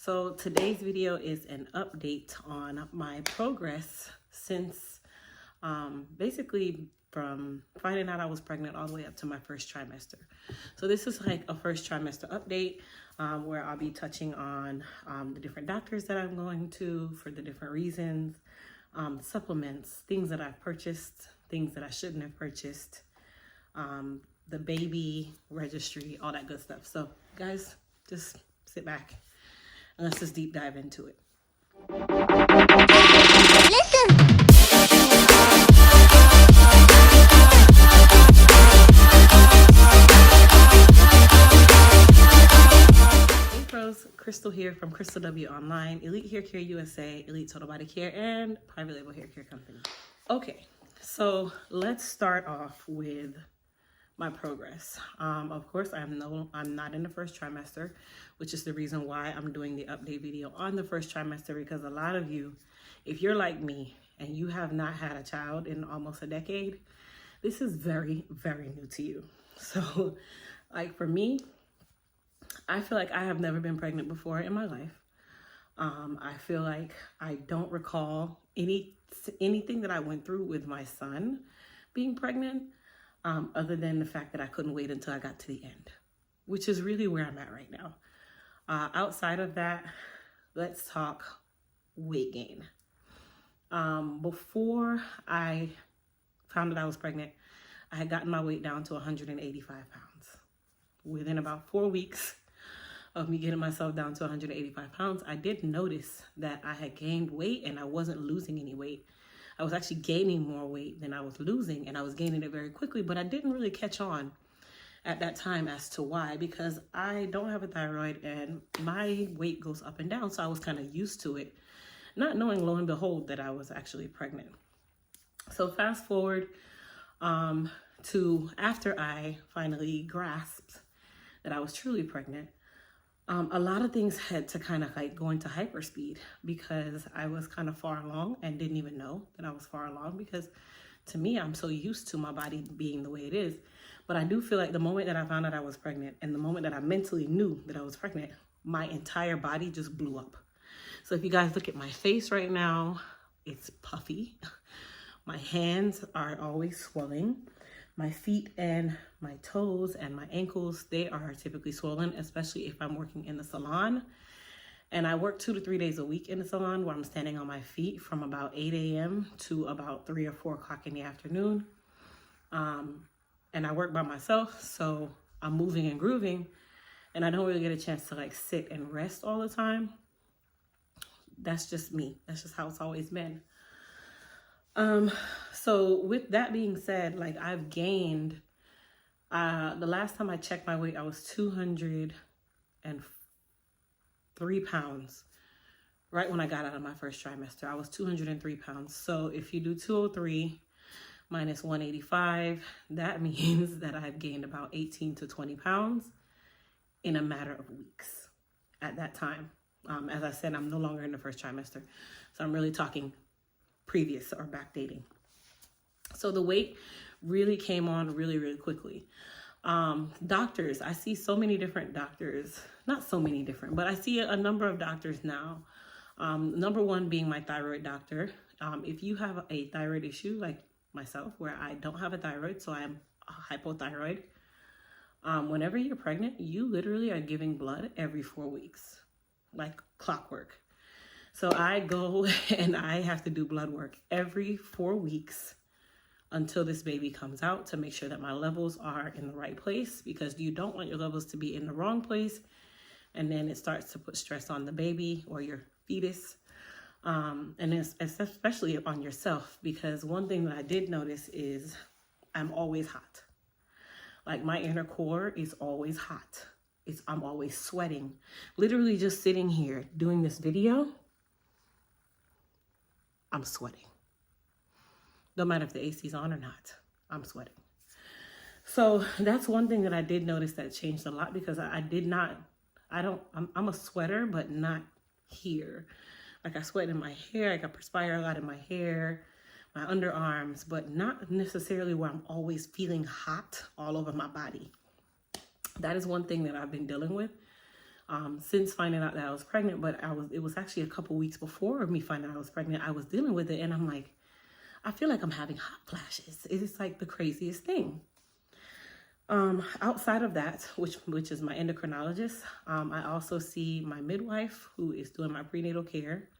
So today's video is an update on my progress since basically from finding out I was pregnant all the way up to my first trimester. So this is like a first trimester update where I'll be touching on the different doctors that I'm going to for the different reasons, supplements, things that I've purchased, things that I shouldn't have purchased, the baby registry, all that good stuff. So guys, just sit back and let's just deep dive into it. Listen. Hey pros, Crystal here from Crystal W Online, Elite Hair Care USA, Elite Total Body Care, and Private Label Hair Care Company. Okay, so let's start off with my progress. Of course, I'm not in the first trimester, which is the reason why I'm doing the update video on the first trimester, because a lot of you, if you're like me and you have not had a child in almost a decade, this is very, very new to you. So like for me, I feel like I have never been pregnant before in my life. I feel like I don't recall anything that I went through with my son being pregnant, other than the fact that I couldn't wait until I got to the end, which is really where I'm at right now. Outside of that, let's talk weight gain. Before I found that I was pregnant, I had gotten my weight down to 185 pounds. Within about 4 weeks of me getting myself down to 185 pounds, I did notice that I had gained weight and I wasn't losing any weight. I was actually gaining more weight than I was losing, and I was gaining it very quickly, but I didn't really catch on at that time as to why, because I don't have a thyroid and my weight goes up and down. So I was kind of used to it, not knowing, lo and behold, that I was actually pregnant. So fast forward to after I finally grasped that I was truly pregnant, a lot of things had to kind of like go into hyperspeed, because I was kind of far along and didn't even know that I was far along, because to me, I'm so used to my body being the way it is. But I do feel like the moment that I found out I was pregnant and the moment that I mentally knew that I was pregnant, my entire body just blew up. So if you guys look at my face right now, it's puffy. My hands are always swelling. My feet and my toes and my ankles, they are typically swollen, especially if I'm working in the salon. And I work 2 to 3 days a week in the salon, where I'm standing on my feet from about 8 a.m. to about 3 or 4 o'clock in the afternoon. And I work by myself, so I'm moving and grooving, and I don't really get a chance to like sit and rest all the time. That's just me. That's just how it's always been. So with that being said, like I've gained, the last time I checked my weight, I was 203 pounds. Right when I got out of my first trimester, I was 203 pounds. So if you do 203 minus 185, that means that I've gained about 18 to 20 pounds in a matter of weeks at that time. As I said, I'm no longer in the first trimester. So I'm really talking previous or backdating. So the weight really came on really, really quickly. Doctors, I see so many different doctors, not so many different, but I see a number of doctors now. Number one being my thyroid doctor. If you have a thyroid issue like myself, where I don't have a thyroid, so I'm hypothyroid, whenever you're pregnant, you literally are giving blood every 4 weeks, like clockwork. So I go and I have to do blood work every 4 weeks until this baby comes out, to make sure that my levels are in the right place, because you don't want your levels to be in the wrong place, and then it starts to put stress on the baby or your fetus, and it's especially on yourself, because one thing that I did notice is I'm always hot. Like my inner core is always hot. I'm always sweating. Literally just sitting here doing this video, I'm sweating. No matter if the AC's on or not, I'm sweating. So that's one thing that I did notice that changed a lot, because I'm a sweater, but not here. Like I sweat in my hair, like I perspire a lot in my hair, my underarms, but not necessarily where I'm always feeling hot all over my body. That is one thing that I've been dealing with since finding out that I was pregnant, but it was actually a couple weeks before me finding out I was pregnant. I was dealing with it, and I'm like, I feel like I'm having hot flashes. It's like the craziest thing. Outside of that, which is my endocrinologist, I also see my midwife who is doing my prenatal care.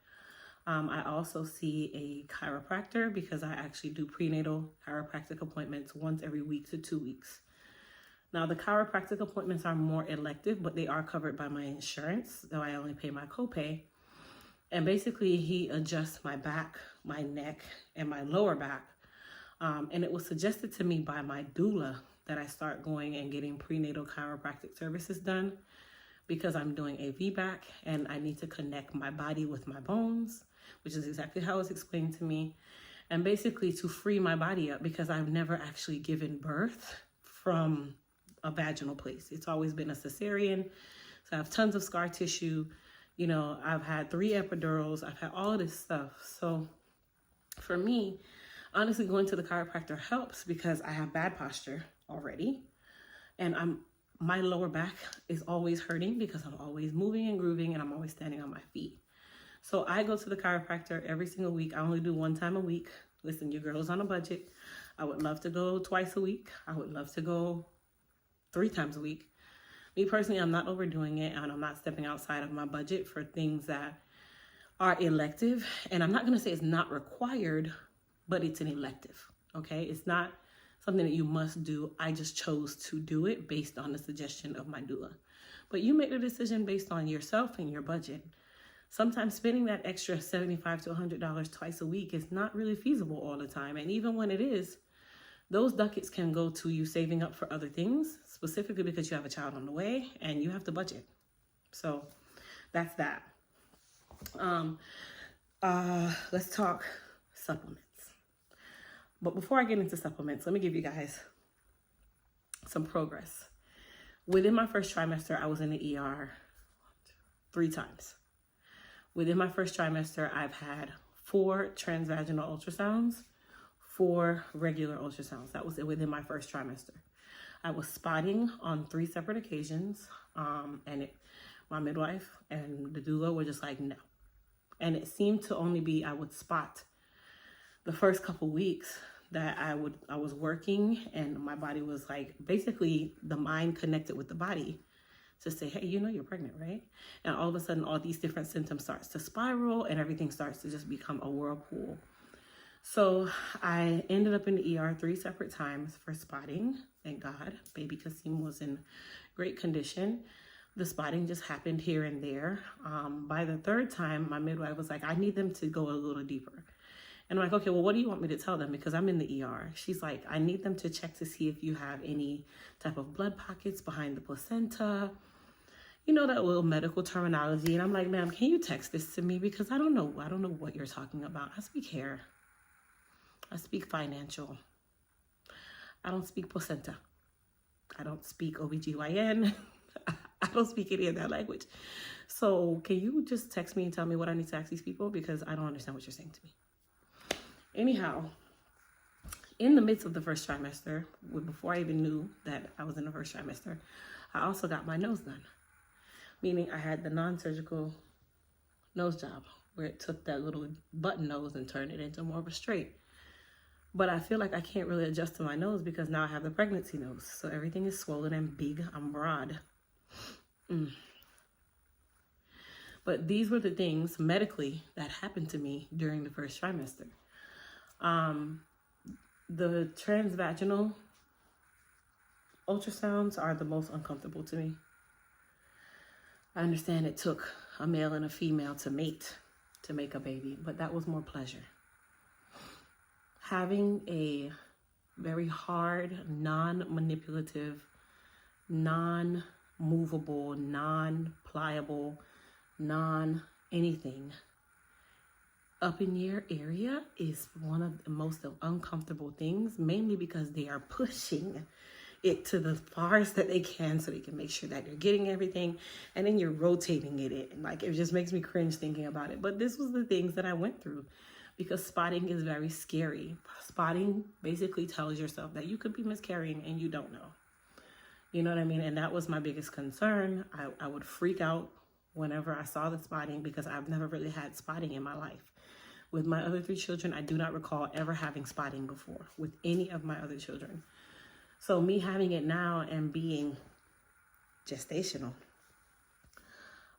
I also see a chiropractor because I actually do prenatal chiropractic appointments once every week to 2 weeks. Now, the chiropractic appointments are more elective, but they are covered by my insurance, though I only pay my copay. And basically, he adjusts my back, my neck, and my lower back. And it was suggested to me by my doula that I start going and getting prenatal chiropractic services done because I'm doing a VBAC and I need to connect my body with my bones, which is exactly how it was explained to me. And basically to free my body up because I've never actually given birth from a vaginal place. It's always been a cesarean. So I have tons of scar tissue. You know, I've had 3 epidurals. I've had all of this stuff. So for me, honestly, going to the chiropractor helps because I have bad posture already. And my lower back is always hurting because I'm always moving and grooving and I'm always standing on my feet. So I go to the chiropractor every single week. I only do 1 time a week. Listen, your girl's on a budget. I would love to go twice a week. I would love to go 3 times a week. Me personally, I'm not overdoing it and I'm not stepping outside of my budget for things that are elective. And I'm not going to say it's not required, but it's an elective, okay? It's not something that you must do. I just chose to do it based on the suggestion of my doula. But you make the decision based on yourself and your budget. Sometimes spending that extra $75 to $100 twice a week is not really feasible all the time. And even when it is, those ducats can go to you saving up for other things, specifically because you have a child on the way and you have to budget. So that's that. Let's talk supplements. But before I get into supplements, let me give you guys some progress. Within my first trimester, I was in the ER 3 times. Within my first trimester, I've had 4 transvaginal ultrasounds, 4 regular ultrasounds. That was within my first trimester. I was spotting on 3 separate occasions, and my midwife and the doula were just like, no. And it seemed to only be I would spot the first couple weeks that I was working and my body was like, basically the mind connected with the body to say, hey, you know you're pregnant, right? And all of a sudden, all these different symptoms starts to spiral and everything starts to just become a whirlpool. So I ended up in the ER 3 separate times for spotting. Thank God. Baby Kasim was in great condition. The spotting just happened here and there. By the 3rd time, my midwife was like, I need them to go a little deeper. And I'm like, okay, well, what do you want me to tell them? Because I'm in the ER. She's like, I need them to check to see if you have any type of blood pockets behind the placenta. You know, that little medical terminology. And I'm like, ma'am, can you text this to me? Because I don't know what you're talking about. I speak hair. I speak financial. I don't speak placenta. I don't speak OBGYN. I don't speak any of that language. So can you just text me and tell me what I need to ask these people? Because I don't understand what you're saying to me. Anyhow, in the midst of the first trimester, before I even knew that I was in the first trimester, I also got my nose done. Meaning I had the non-surgical nose job where it took that little button nose and turned it into more of a straight. But I feel like I can't really adjust to my nose because now I have the pregnancy nose. So everything is swollen and big. I'm broad. But these were the things medically that happened to me during the first trimester. The transvaginal ultrasounds are the most uncomfortable to me. I understand it took a male and a female to mate to make a baby, but that was more pleasure. Having a very hard, non-manipulative, non-movable, non-pliable, non-anything up in your area is one of the most uncomfortable things, mainly because they are pushing it to the farthest that they can so they can make sure that you're getting everything, and then you're rotating it. Like, it just makes me cringe thinking about it. But this was the things that I went through because spotting is very scary. Spotting basically tells yourself that you could be miscarrying and you don't know. You know what I mean? And that was my biggest concern. I would freak out whenever I saw the spotting because I've never really had spotting in my life. With my other 3 children, I do not recall ever having spotting before with any of my other children. So me having it now and being gestational,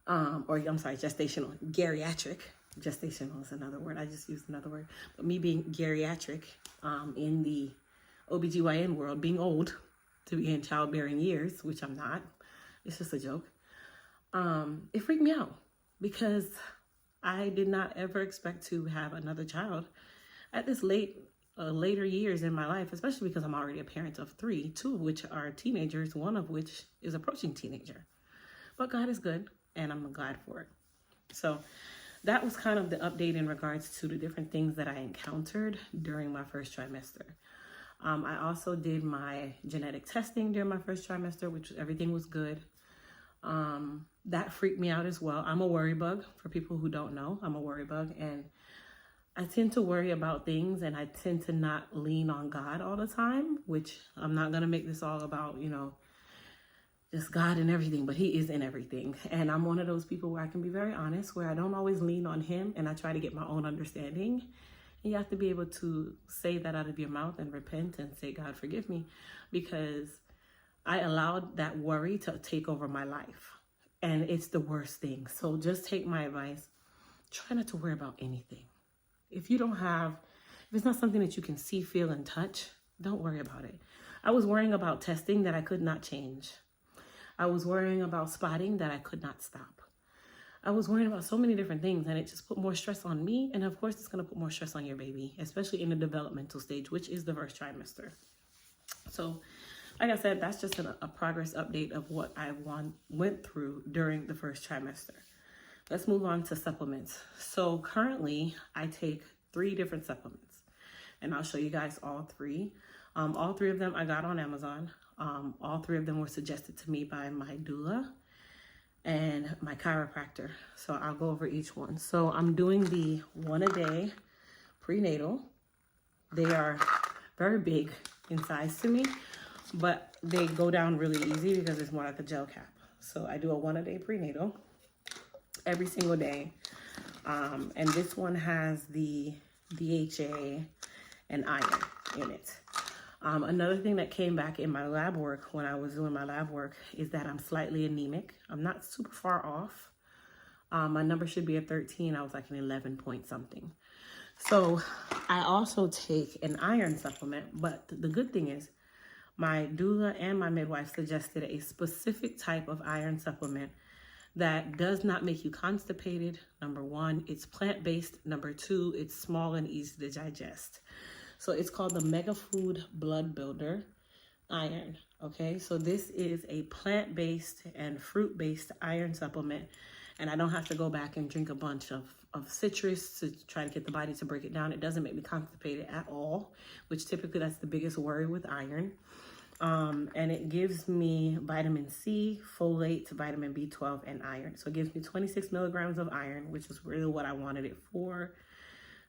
gestational, geriatric. Gestational is another word. I just used another word. But me being geriatric in the OBGYN world, being old to be in childbearing years, which I'm not. It's just a joke. It freaked me out because I did not ever expect to have another child at this later years in my life, especially because I'm already a parent of 3, 2 of which are teenagers, 1 of which is approaching teenager. But God is good, and I'm glad for it. So that was kind of the update in regards to the different things that I encountered during my first trimester. I also did my genetic testing during my first trimester, which everything was good. That freaked me out as well. I'm a worry bug. For people who don't know, I'm a worry bug, and I tend to worry about things, and I tend to not lean on God all the time, which I'm not going to make this all about, just God and everything, but he is in everything. And I'm one of those people where I can be very honest, where I don't always lean on him, and I try to get my own understanding. And you have to be able to say that out of your mouth and repent and say, God, forgive me, because I allowed that worry to take over my life. And it's the worst thing. So just take my advice. Try not to worry about anything. If it's not something that you can see, feel, and touch, don't worry about it. I was worrying about testing that I could not change. I was worrying about spotting that I could not stop. I was worrying about so many different things, and it just put more stress on me. And of course, it's going to put more stress on your baby, especially in the developmental stage, which is the first trimester. So like I said, that's just a progress update of what I went through during the first trimester. Let's move on to supplements. So currently I take 3 different supplements, and I'll show you guys all 3. All 3 of them I got on Amazon. All 3 of them were suggested to me by my doula and my chiropractor. So I'll go over each one. So I'm doing the 1 a day prenatal. They are very big in size to me, but they go down really easy because it's more like a gel cap. So I do a 1 a day prenatal every single day. And this one has the DHA and iron in it. Another thing that came back in my lab work when I was doing my lab work is that I'm slightly anemic. I'm not super far off. My number should be a 13. I was like an 11 point something. So I also take an iron supplement, but the good thing is my doula and my midwife suggested a specific type of iron supplement that does not make you constipated. Number 1, it's plant-based. Number 2, it's small and easy to digest. So it's called the Mega Food Blood Builder Iron. Okay, so this is a plant-based and fruit-based iron supplement, and I don't have to go back and drink a bunch of citrus to try to get the body to break it down. It doesn't make me constipated at all, which typically that's the biggest worry with iron. And it gives me vitamin C, folate, vitamin B12, and iron. So it gives me 26 milligrams of iron, which is really what I wanted it for.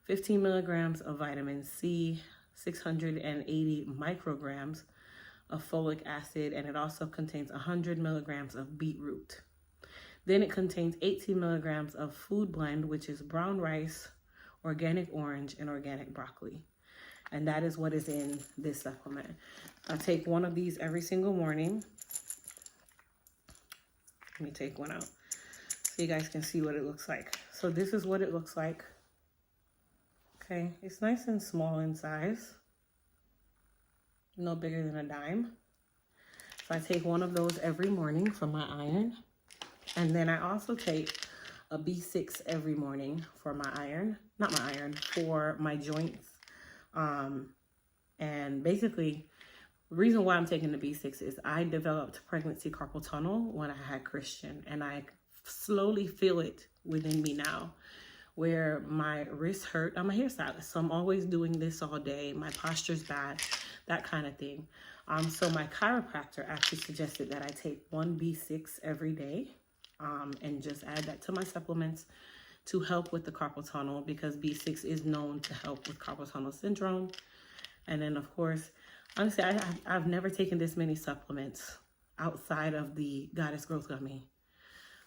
15 milligrams of vitamin C, 680 micrograms of folic acid, and it also contains 100 milligrams of beetroot. Then it contains 18 milligrams of food blend, which is brown rice, organic orange, and organic broccoli. And that is what is in this supplement. I take 1 of these every single morning. Let me take 1 out so you guys can see what it looks like. So this is what it looks like. Okay, it's nice and small in size. No bigger than a dime. So I take 1 of those every morning for my iron. And then I also take a B6 every morning for my iron. Not my iron, for my joints. And basically, the reason why I'm taking the B6 is I developed pregnancy carpal tunnel when I had Christian, and I slowly feel it within me now, where my wrists hurt. I'm a hairstylist, so I'm always doing this all day. My posture's bad, that kind of thing. So my chiropractor actually suggested that I take 1 B6 every day, and just add that to my supplements to help with the carpal tunnel, because B6 is known to help with carpal tunnel syndrome. And then, of course, honestly, I've never taken this many supplements. outside of the Goddess Growth Gummy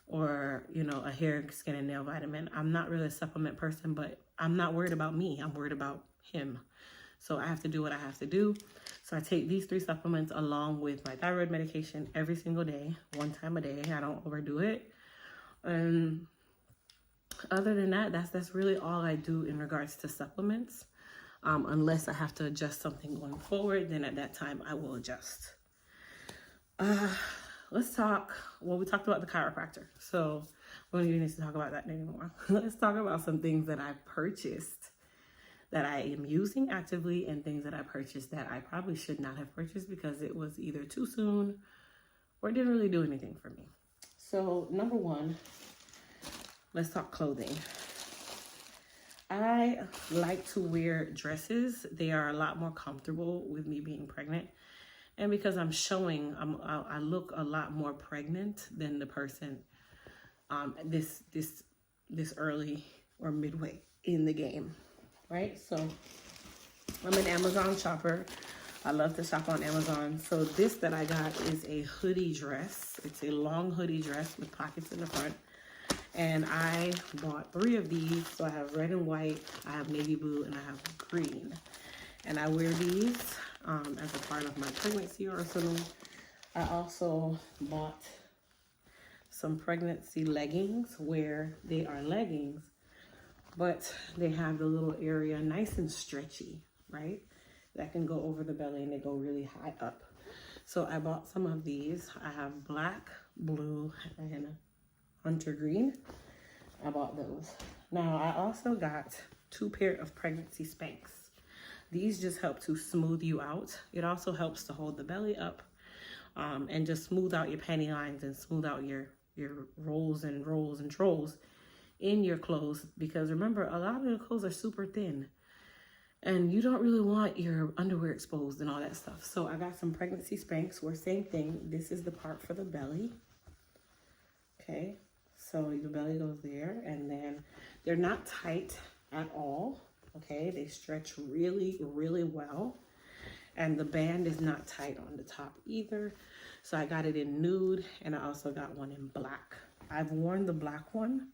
or, you know, a hair, skin, and nail vitamin. I'm not really a supplement person, but I'm not worried about me. I'm worried about him. So I have to do what I have to do. So I take these 3 supplements along with my thyroid medication every single day, 1 time a day. I don't overdo it. And other than that, that's really all I do in regards to supplements. Unless I have to adjust something going forward, then at that time I will adjust. Let's talk, well, we talked about the chiropractor, so we don't even need to talk about that anymore. Let's talk about some things that I purchased that I am using actively and things that I purchased that I probably should not have purchased because it was either too soon or didn't really do anything for me. So number 1, let's talk clothing. I like to wear dresses. They are a lot more comfortable with me being pregnant. And because I'm showing, I look a lot more pregnant than the person this early or midway in the game, right? So I'm an Amazon shopper. I love to shop on Amazon. So this that I got is a hoodie dress. It's a long hoodie dress with pockets in the front. And I bought 3 of these. So I have red and white, I have navy blue, and I have green. And I wear these as a part of my pregnancy arsenal. I also bought some pregnancy leggings where they are leggings, but they have the little area nice and stretchy, right? That can go over the belly and they go really high up. So I bought some of these. I have black, blue, and hunter green. I bought those. Now I also got 2 pair of pregnancy Spanx. These just help to smooth you out. It also helps to hold the belly up and just smooth out your panty lines and smooth out your rolls and trolls in your clothes. Because remember, a lot of the clothes are super thin and you don't really want your underwear exposed and all that stuff. So I got some pregnancy Spanx where same thing. This is the part for the belly. Okay, so your belly goes there and then they're not tight at all. Okay, they stretch really, really well. And the band is not tight on the top either. So I got it in nude and I also got one in black. I've worn the black one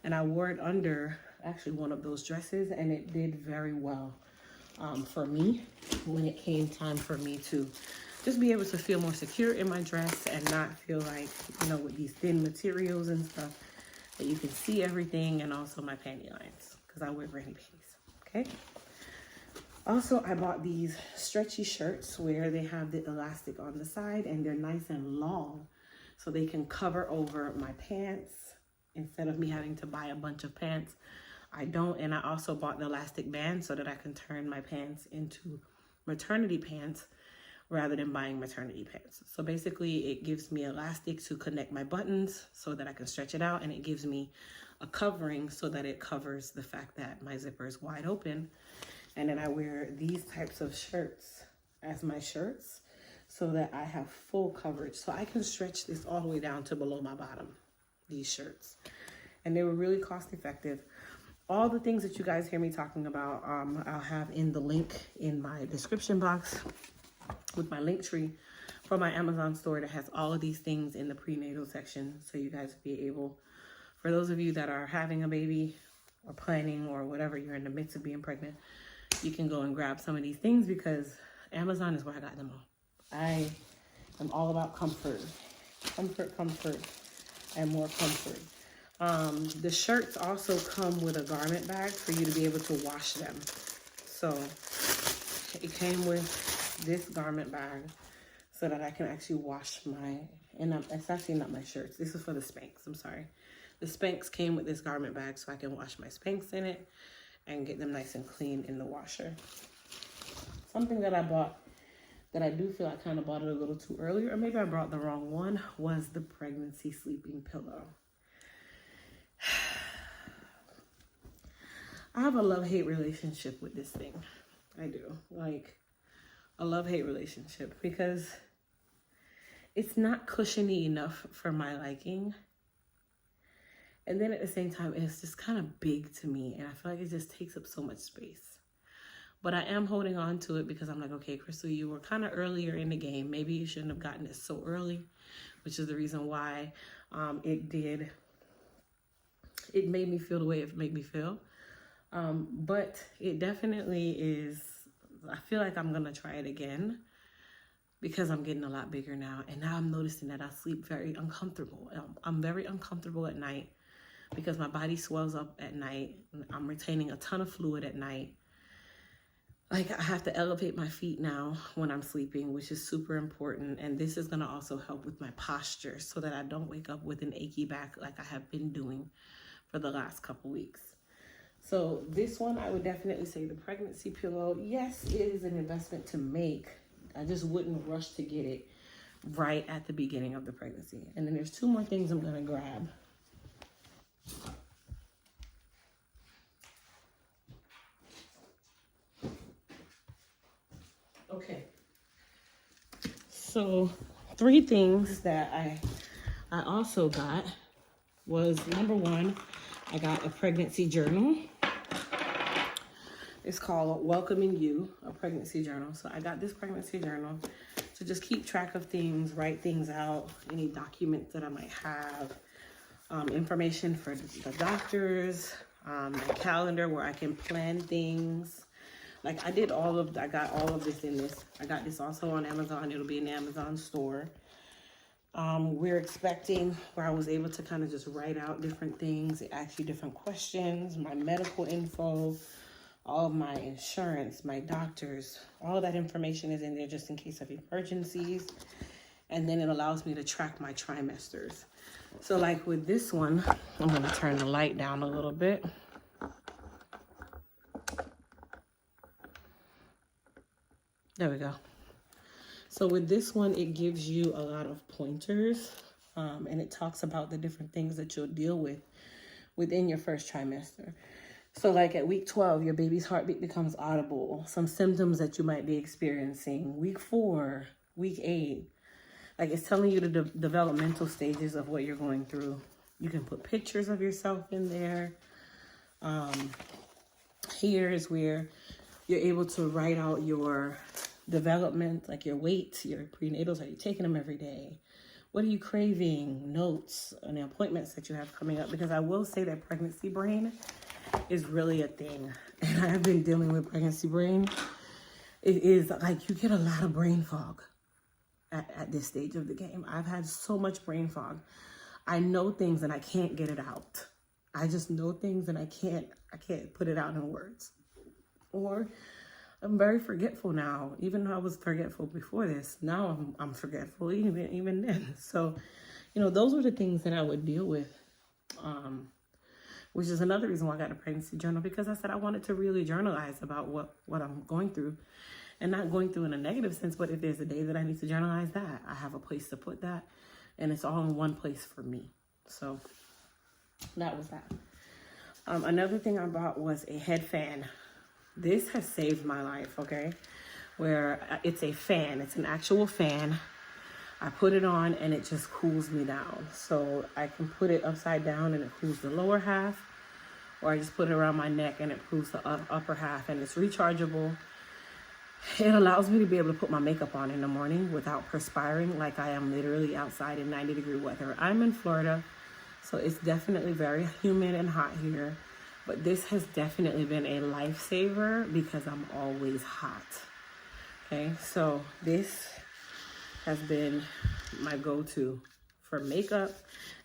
and I wore it under actually one of those dresses and it did very well for me when it came time for me to just be able to feel more secure in my dress and not feel like, you know, with these thin materials and stuff that you can see everything, and also my panty lines because I wear granny panties. Okay. Also, I bought these stretchy shirts where they have the elastic on the side and they're nice and long so they can cover over my pants instead of me having to buy a bunch of pants. I don't. And I also bought the elastic band so that I can turn my pants into maternity pants rather than buying maternity pants. So basically it gives me elastic to connect my buttons so that I can stretch it out, and it gives me a covering so that it covers the fact that my zipper is wide open. And then I wear these types of shirts as my shirts so that I have full coverage. So I can stretch this all the way down to below my bottom, these shirts. And they were really cost effective. All the things that you guys hear me talking about, I'll have in the link in my description box with my link tree for my Amazon store that has all of these things in the prenatal section. So you guys will be able, for those of you that are having a baby or planning or whatever, you're in the midst of being pregnant, you can go and grab some of these things because Amazon is where I got them all. I am all about comfort, and more comfort. The shirts also come with a garment bag for you to be able to wash them. So it came with this garment bag so that I can actually wash my, and it's actually not my shirts. This is for the Spanx, I'm sorry. The Spanx came with this garment bag so I can wash my Spanx in it and get them nice and clean in the washer. Something that I bought that I do feel I kind of bought it a little too early, or maybe I brought the wrong one, was the pregnancy sleeping pillow. I have a love-hate relationship with this thing. I do. Like, a love-hate relationship because it's not cushiony enough for my liking. And then at the same time, it's just kind of big to me. And I feel like it just takes up so much space. But I am holding on to it because I'm like, okay, Crystal, you were kind of earlier in the game. Maybe you shouldn't have gotten it so early, which is the reason why it made me feel the way it made me feel. But it definitely is, I feel like I'm going to try it again because I'm getting a lot bigger now. And now I'm noticing that I sleep very uncomfortable. I'm very uncomfortable at night because my body swells up at night. I'm retaining a ton of fluid at night. Like, I have to elevate my feet now when I'm sleeping, which is super important. And this is going to also help with my posture so that I don't wake up with an achy back like I have been doing for the last couple weeks. So this one, I would definitely say the pregnancy pillow. Yes, it is an investment to make. I just wouldn't rush to get it right at the beginning of the pregnancy. And then there's two more things I'm going to grab. Okay. So 3 things that I also got was, number 1, I got a pregnancy journal. It's called Welcoming You, a pregnancy journal. So I got this pregnancy journal to just keep track of things, write things out, any documents that I might have, information for the doctors, my calendar where I can plan things. Like, I got all of this in this. I got this also on Amazon. It'll be in the Amazon store. We're expecting, where I was able to kind of just write out different things, ask you different questions, my medical info, all of my insurance, my doctors, all of that information is in there just in case of emergencies. And then it allows me to track my trimesters. So like with this one, I'm going to turn the light down a little bit. There we go. So with this one, it gives you a lot of pointers, and it talks about the different things that you'll deal with within your first trimester. So like at week 12, your baby's heartbeat becomes audible. Some symptoms that you might be experiencing. Week 4, week 8. Like, it's telling you the developmental stages of what you're going through. You can put pictures of yourself in there. Here is where you're able to write out your development, like your weight, your prenatals. Are you taking them every day? What are you craving? Notes and the appointments that you have coming up. Because I will say that pregnancy brain is really a thing. And I have been dealing with pregnancy brain. It is like you get a lot of brain fog at this stage of the game. I've had so much brain fog. I know things and I can't get it out. I just know things and I can't put it out in words. Or I'm very forgetful now. Even though I was forgetful before this, now I'm forgetful even then. So, those were the things that I would deal with. Which is another reason why I got a pregnancy journal, because I said I wanted to really journalize about what I'm going through, and not going through in a negative sense, but if there's a day that I need to journalize that, I have a place to put that, and it's all in one place for me. So that was that. Another thing I bought was a head fan. This has saved my life, okay? Where it's a fan, it's an actual fan. I put it on and it just cools me down. So I can put it upside down and it cools the lower half, or I just put it around my neck and it cools the upper half, and it's rechargeable. It allows me to be able to put my makeup on in the morning without perspiring like I am literally outside in 90-degree weather. I'm in Florida, so it's definitely very humid and hot here, but this has definitely been a lifesaver because I'm always hot. Okay, so this has been my go-to for makeup,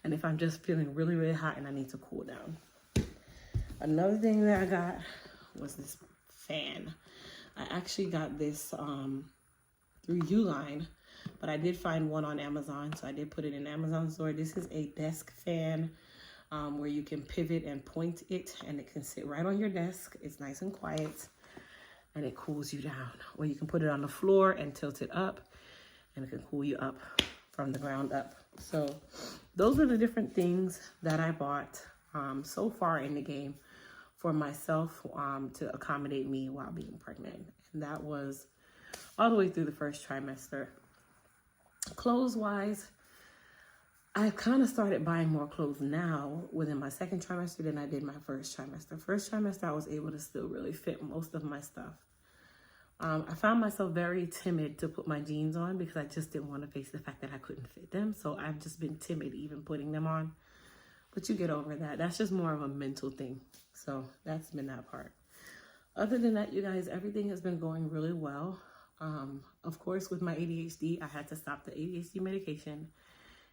and if I'm just feeling really, really hot and I need to cool down. Another thing that I got was this fan. I actually got this through Uline, but I did find one on Amazon, so I did put it in Amazon store. This is a desk fan where you can pivot and point it, and it can sit right on your desk. It's nice and quiet, and it cools you down. Or you can put it on the floor and tilt it up, and it can cool you up from the ground up. So those are the different things that I bought so far in the game for myself to accommodate me while being pregnant. And that was all the way through the first trimester. Clothes-wise, I kind of started buying more clothes now within my second trimester than I did my first trimester. First trimester, I was able to still really fit most of my stuff. I found myself very timid to put my jeans on because I just didn't want to face the fact that I couldn't fit them. So I've just been timid even putting them on. But you get over that. That's just more of a mental thing. So that's been that part. Other than that, you guys, everything has been going really well. Of course, with my ADHD, I had to stop the ADHD medication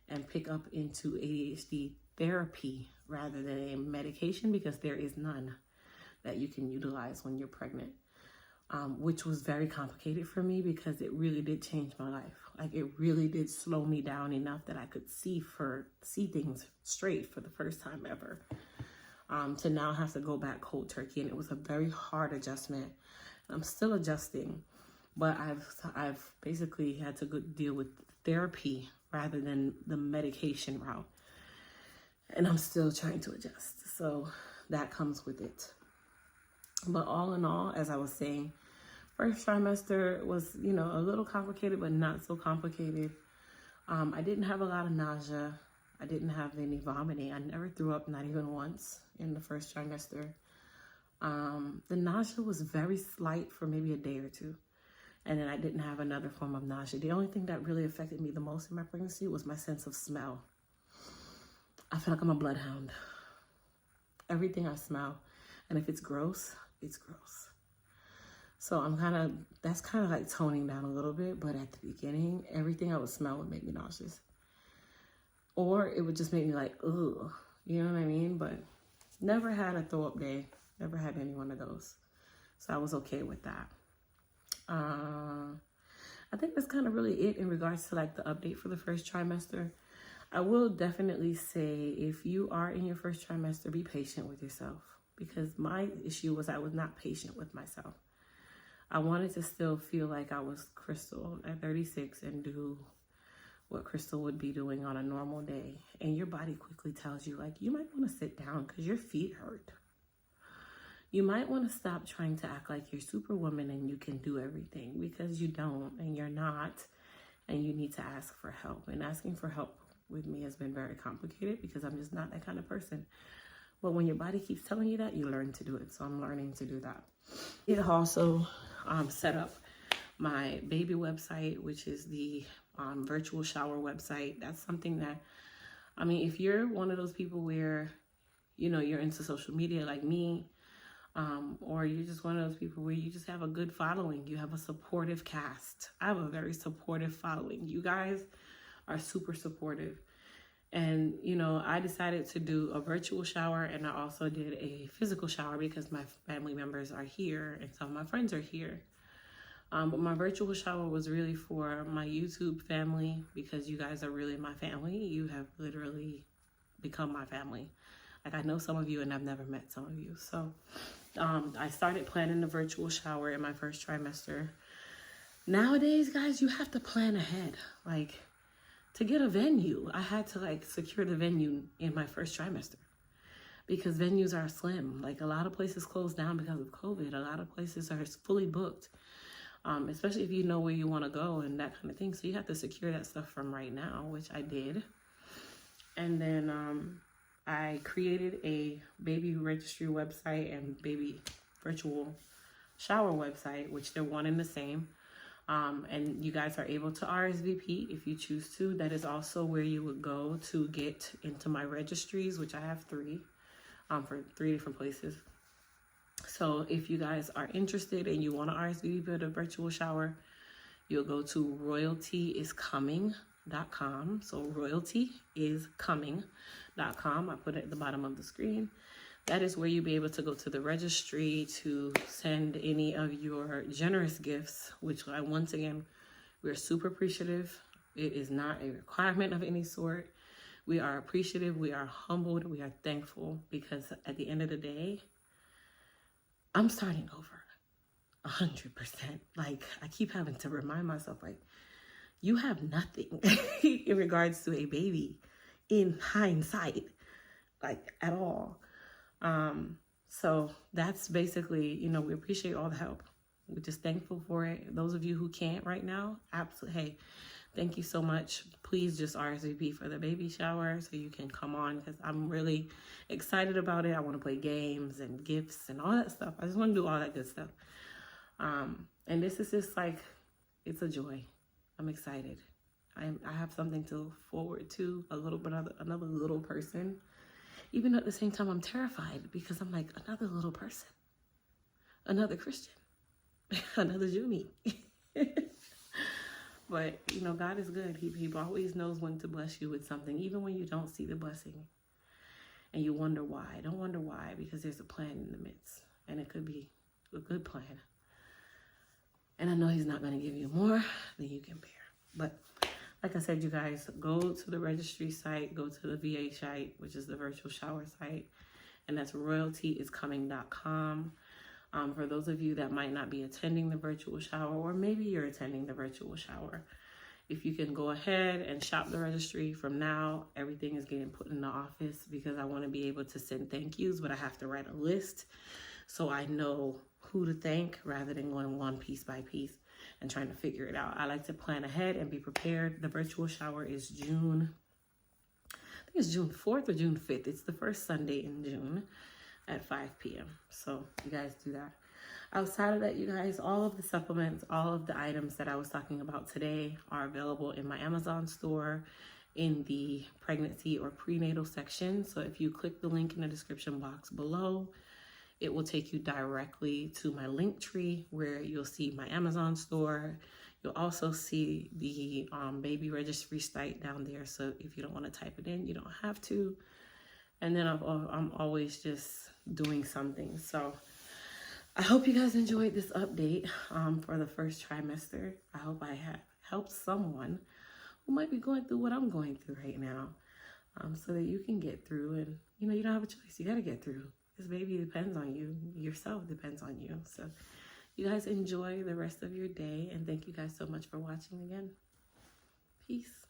and pick up into ADHD therapy rather than a medication, because there is none that you can utilize when you're pregnant, which was very complicated for me because it really did change my life. Like, it really did slow me down enough that I could see things straight for the first time ever. To now have to go back cold turkey, and it was a very hard adjustment. I'm still adjusting, but I've basically had to deal with therapy rather than the medication route, and I'm still trying to adjust. So that comes with it. But all in all, as I was saying, first trimester was, a little complicated, but not so complicated. I didn't have a lot of nausea. I didn't have any vomiting. I never threw up, not even once in the first trimester. The nausea was very slight for maybe a day or two. And then I didn't have another form of nausea. The only thing that really affected me the most in my pregnancy was my sense of smell. I feel like I'm a bloodhound. Everything I smell, and if it's gross, it's gross. So that's kind of like toning down a little bit, but at the beginning, everything I would smell would make me nauseous. Or it would just make me like, ugh, you know what I mean? But never had a throw up day, never had any one of those. So I was okay with that. I think that's kind of really it in regards to like the update for the first trimester. I will definitely say, if you are in your first trimester, be patient with yourself, because my issue was I was not patient with myself. I wanted to still feel like I was Crystal at 36 and do what Crystal would be doing on a normal day. And your body quickly tells you, like, you might want to sit down because your feet hurt. You might want to stop trying to act like you're Superwoman and you can do everything, because you don't, and you're not, and you need to ask for help. And asking for help with me has been very complicated because I'm just not that kind of person. But when your body keeps telling you that, you learn to do it. So I'm learning to do that. It also set up my baby website, which is the virtual shower website. That's something that, if you're one of those people where, you're into social media like me, or you're just one of those people where you just have a good following, you have a supportive cast. I have a very supportive following. You guys are super supportive. And, I decided to do a virtual shower, and I also did a physical shower because my family members are here and some of my friends are here. But my virtual shower was really for my YouTube family, because you guys are really my family. You have literally become my family. Like, I know some of you and I've never met some of you. So I started planning the virtual shower in my first trimester. Nowadays, guys, you have to plan ahead. Like, to get a venue, I had to secure the venue in my first trimester, because venues are slim. Like, a lot of places closed down because of COVID. A lot of places are fully booked, especially if you know where you want to go and that kind of thing. So you have to secure that stuff from right now, which I did. And then I created a baby registry website and baby virtual shower website, which they're one and the same. And you guys are able to RSVP if you choose to. That is also where you would go to get into my registries, which I have 3 for 3 different places. So if you guys are interested and you want to RSVP for the virtual shower, you'll go to royaltyiscoming.com. So royaltyiscoming.com. I put it at the bottom of the screen. That is where you'll be able to go to the registry to send any of your generous gifts, which once again, we're super appreciative. It is not a requirement of any sort. We are appreciative. We are humbled. We are thankful, because at the end of the day, I'm starting over 100%. Like, I keep having to remind myself, like, you have nothing in regards to a baby in hindsight, like, at all. So that's basically, we appreciate all the help. We're just thankful for it. Those of you who can't right now, absolutely, hey, thank you so much. Please just RSVP for the baby shower so you can come on, because I'm really excited about it. I want to play games and gifts and all that stuff. I just want to do all that good stuff. And this is just like, it's a joy. I'm excited. I have something to look forward to, another little person. Even at the same time, I'm terrified because I'm like, another little person, another Christian, another Junie. But, you know, God is good. He always knows when to bless you with something, even when you don't see the blessing. And you wonder why. Don't wonder why, because there's a plan in the midst. And it could be a good plan. And I know he's not going to give you more than you can bear. But like I said, you guys, go to the registry site, go to the VA site, which is the virtual shower site. And that's royaltyiscoming.com. For those of you that might not be attending the virtual shower, or maybe you're attending the virtual shower, if you can go ahead and shop the registry from now, everything is getting put in the office because I want to be able to send thank yous, but I have to write a list so I know who to thank rather than going one piece by piece and trying to figure it out. I like to plan ahead and be prepared. The virtual shower is June 4th or June 5th. It's the first Sunday in June at 5 p.m. So you guys do that. Outside of that, you guys, all of the supplements, all of the items that I was talking about today are available in my Amazon store in the pregnancy or prenatal section. So if you click the link in the description box below, it will take you directly to my link tree where you'll see my Amazon store. You'll also see the baby registry site down there. So if you don't want to type it in, you don't have to. And then I'm always just doing something. So I hope you guys enjoyed this update for the first trimester. I hope I have helped someone who might be going through what I'm going through right now, so that you can get through. And, you know, you don't have a choice. You got to get through. This baby depends on you. Yourself depends on you. So you guys enjoy the rest of your day. And thank you guys so much for watching again. Peace.